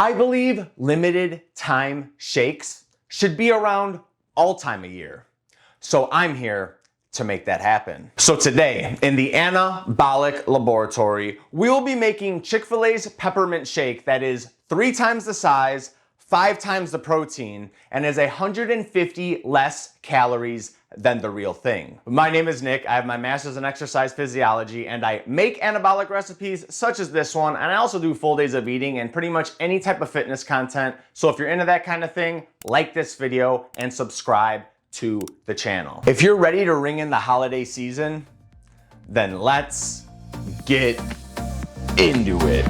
I believe limited time shakes should be around all time of year. So I'm here to make that happen. So today, in the Anabolic Laboratory, we will be making Chick-fil-A's Peppermint Shake that is 3 times the size, 5 times the protein, and is 150 less calories than the real thing. My name is Nick. I have my master's in exercise physiology, and I make anabolic recipes such as this one, and I also do full days of eating and pretty much any type of fitness content. So if you're into that kind of thing, like this video and subscribe to the channel. If you're ready to ring in the holiday season, then let's get into it.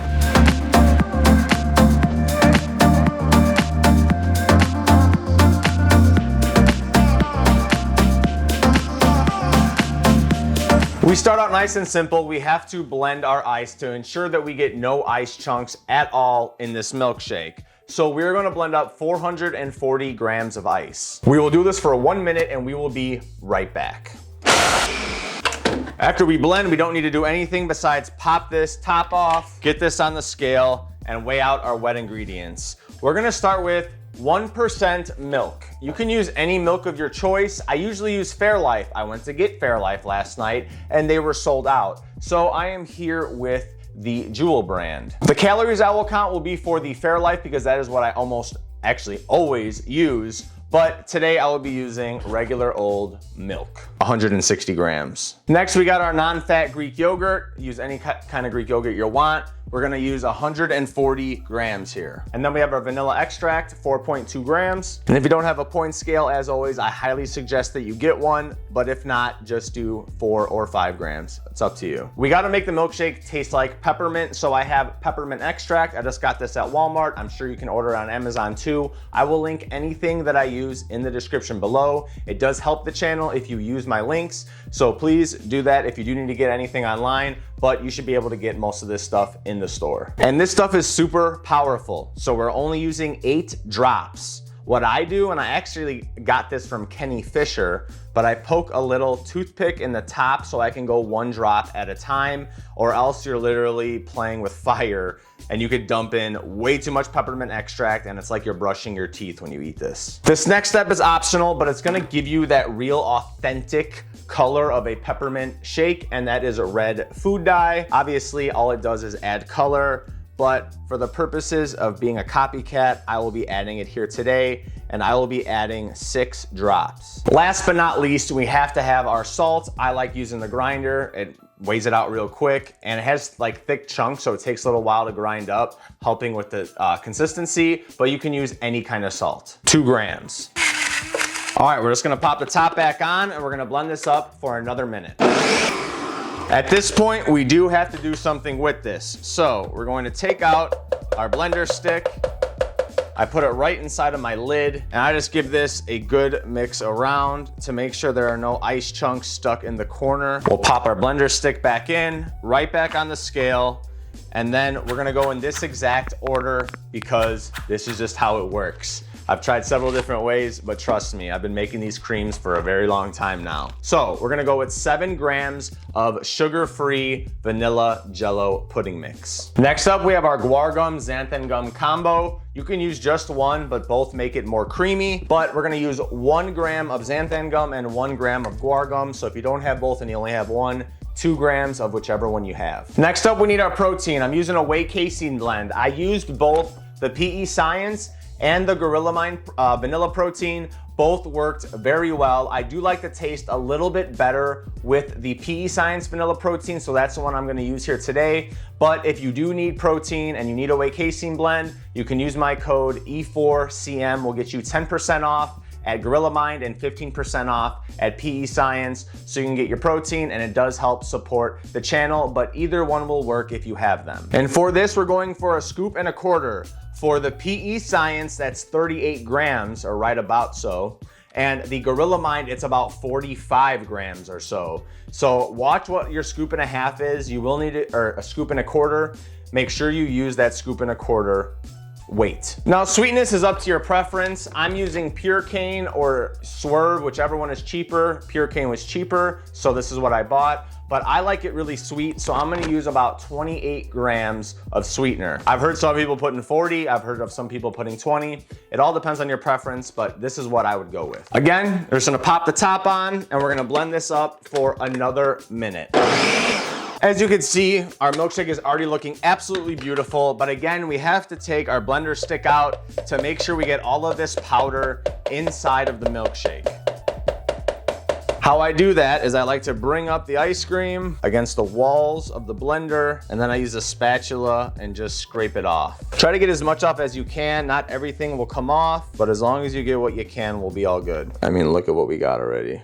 We start out nice and simple. We have to blend our ice to ensure that we get no ice chunks at all in this milkshake. So we're gonna blend up 440 grams of ice. We will do this for 1 minute and we will be right back. After we blend, we don't need to do anything besides pop this top off, get this on the scale, and weigh out our wet ingredients. We're gonna start with 1% milk. You can use any milk of your choice. I usually use Fairlife. I went to get Fairlife last night and they were sold out. So I am here with the Jewel brand. The calories I will count will be for the Fairlife because that is what I always use. But today I will be using regular old milk, 160 grams. Next, we got our non-fat Greek yogurt. Use any kind of Greek yogurt you want. We're gonna use 140 grams here. And then we have our vanilla extract, 4.2 grams. And if you don't have a point scale, as always, I highly suggest that you get one, but if not, just do 4 or 5 grams. It's up to you. We gotta make the milkshake taste like peppermint, so I have peppermint extract. I just got this at Walmart. I'm sure you can order it on Amazon too. I will link anything that I use in the description below. It does help the channel if you use my links, so please do that if you do need to get anything online, but you should be able to get most of this stuff in the store. And this stuff is super powerful, so we're only using 8 drops. What I do, and I actually got this from Kenny Fisher, but I poke a little toothpick in the top so I can go 1 drop at a time, or else you're literally playing with fire and you could dump in way too much peppermint extract and it's like you're brushing your teeth when you eat this. This next step is optional, but it's gonna give you that real authentic color of a peppermint shake, and that is a red food dye. Obviously, all it does is add color, but for the purposes of being a copycat, I will be adding it here today, and I will be adding 6 drops. Last but not least, we have to have our salt. I like using the grinder. It weighs it out real quick, and it has like thick chunks, so it takes a little while to grind up, helping with the consistency, but you can use any kind of salt. 2 grams. All right, we're just gonna pop the top back on and we're gonna blend this up for another minute. At this point, we do have to do something with this. So we're going to take out our blender stick. I put it right inside of my lid, and I just give this a good mix around to make sure there are no ice chunks stuck in the corner. We'll pop our blender stick back in, right back on the scale, and then we're gonna go in this exact order because this is just how it works. I've tried several different ways, but trust me, I've been making these creams for a very long time now. So we're gonna go with 7 grams of sugar-free vanilla jello pudding mix. Next up, we have our guar gum xanthan gum combo. You can use just one, but both make it more creamy. But we're gonna use 1 gram of xanthan gum and 1 gram of guar gum. So if you don't have both and you only have one, 2 grams of whichever one you have. Next up, we need our protein. I'm using a whey casein blend. I used both the PE Science and the Gorilla Mind vanilla protein. Both worked very well. I do like the taste a little bit better with the PE Science vanilla protein, so that's the one I'm gonna use here today. But if you do need protein and you need a whey casein blend, you can use my code E4CM. Will get you 10% off at Gorilla Mind and 15% off at PE Science, so you can get your protein, and it does help support the channel, but either one will work if you have them. And for this, we're going for a scoop and a quarter. For the PE Science, that's 38 grams, or right about so. And the Gorilla Mind, it's about 45 grams or so. So watch what your scoop and a half is. You will need it, or a scoop and a quarter. Make sure you use that scoop and a quarter weight. Now, sweetness is up to your preference. I'm using Pure Cane or Swerve, whichever one is cheaper. Pure Cane was cheaper, so this is what I bought. But I like it really sweet, so I'm gonna use about 28 grams of sweetener. I've heard some people putting 40, I've heard of some people putting 20. It all depends on your preference, but this is what I would go with. Again, we're just gonna pop the top on, and we're gonna blend this up for another minute. As you can see, our milkshake is already looking absolutely beautiful, but again, we have to take our blender stick out to make sure we get all of this powder inside of the milkshake. How I do that is I like to bring up the ice cream against the walls of the blender, and then I use a spatula and just scrape it off. Try to get as much off as you can. Not everything will come off, but as long as you get what you can, we'll be all good. I mean, look at what we got already.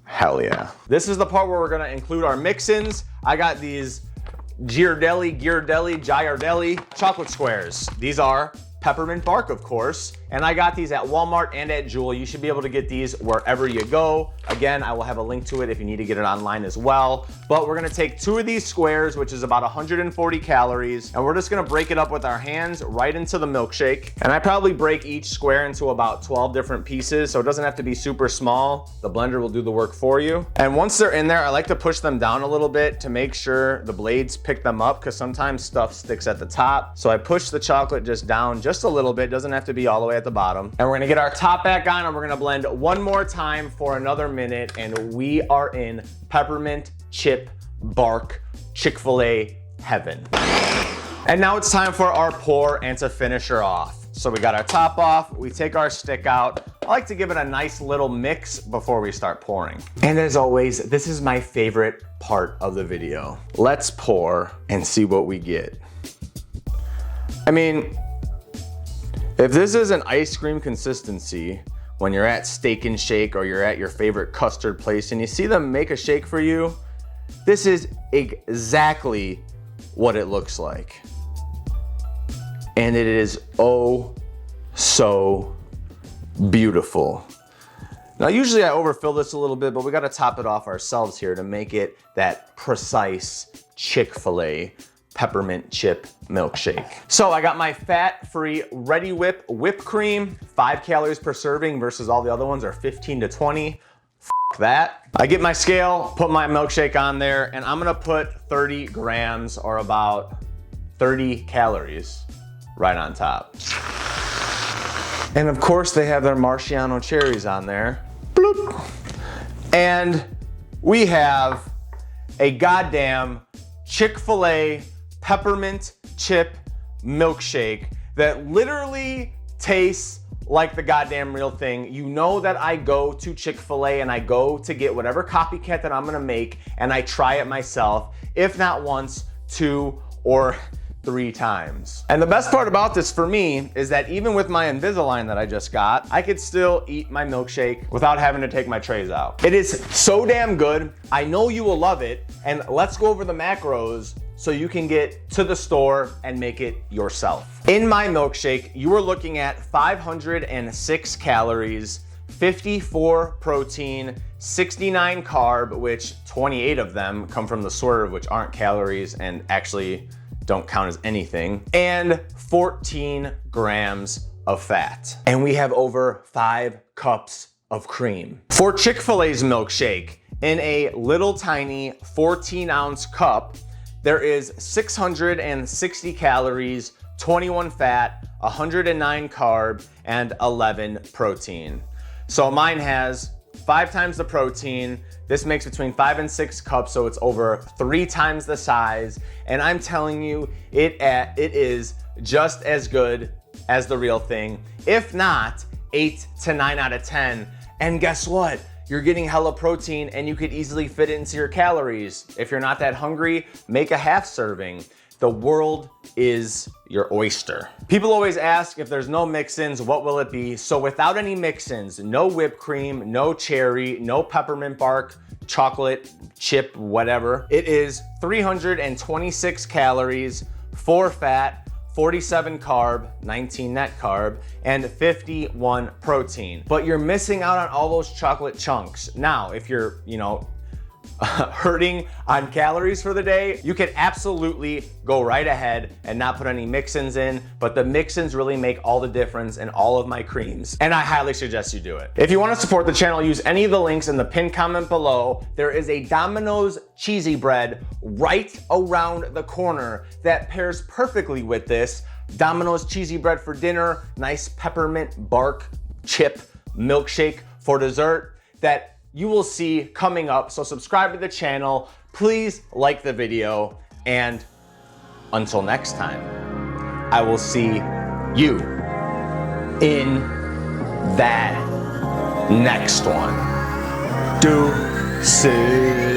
Hell yeah. This is the part where we're gonna include our mix-ins. I got these Ghirardelli chocolate squares. These are peppermint bark, of course, and I got these at Walmart and at Jewel. You should be able to get these wherever you go. Again, I will have a link to it if you need to get it online as well. But we're gonna take 2 of these squares, which is about 140 calories, and we're just gonna break it up with our hands right into the milkshake. And I probably break each square into about 12 different pieces, so it doesn't have to be super small. The blender will do the work for you. And once they're in there, I like to push them down a little bit to make sure the blades pick them up, because sometimes stuff sticks at the top. So I push the chocolate just down just a little bit, doesn't have to be all the way at the bottom. And we're gonna get our top back on, and we're gonna blend one more time for another minute, and we are in peppermint chip bark Chick-fil-A heaven. And now it's time for our pour and to finish her off. So we got our top off, we take our stick out. I like to give it a nice little mix before we start pouring. And as always, this is my favorite part of the video. Let's pour and see what we get. I mean, if this is an ice cream consistency, when you're at Steak and Shake or you're at your favorite custard place and you see them make a shake for you, this is exactly what it looks like. And it is oh so beautiful. Now, usually I overfill this a little bit, but we gotta top it off ourselves here to make it that precise Chick-fil-A Peppermint Chip Milkshake. So I got my fat-free Ready Whip whipped cream, 5 calories per serving versus all the other ones are 15 to 20. F that. I get my scale, put my milkshake on there, and I'm gonna put 30 grams or about 30 calories right on top. And of course they have their Marciano cherries on there. Bloop. And we have a goddamn Chick-fil-A Peppermint Chip Milkshake that literally tastes like the goddamn real thing. You know that I go to Chick-fil-A and I go to get whatever copycat that I'm gonna make and I try it myself, if not once, 2 or 3 times. And the best part about this for me is that even with my Invisalign that I just got, I could still eat my milkshake without having to take my trays out. It is so damn good. I know you will love it. And let's go over the macros so you can get to the store and make it yourself. In my milkshake, you are looking at 506 calories, 54 protein, 69 carb, which 28 of them come from the Swerve, which aren't calories and actually don't count as anything, and 14 grams of fat. And we have over 5 cups of cream. For Chick-fil-A's milkshake, in a little tiny 14-ounce cup, there is 660 calories, 21 fat, 109 carb, and 11 protein. So mine has 5 times the protein. This makes between 5 and 6 cups, so it's over 3 times the size. And I'm telling you, it is just as good as the real thing, if not 8 to 9 out of 10. And guess what? You're getting hella protein and you could easily fit it into your calories. If you're not that hungry, make a half serving. The world is your oyster. People always ask if there's no mix-ins, what will it be? So without any mix-ins, no whipped cream, no cherry, no peppermint bark, chocolate, chip, whatever, it is 326 calories, 4 fat, 47 carb, 19 net carb, and 51 protein. But you're missing out on all those chocolate chunks. Now, if you're, hurting on calories for the day, you can absolutely go right ahead and not put any mix-ins in, but the mix-ins really make all the difference in all of my creams, and I highly suggest you do it. If you want to support the channel, use any of the links in the pinned comment below. There is a Domino's cheesy bread right around the corner that pairs perfectly with this. Domino's cheesy bread for dinner, nice peppermint bark chip milkshake for dessert that you will see coming up. So subscribe to the channel, please like the video, and until next time, I will see you in that next one. Deuces.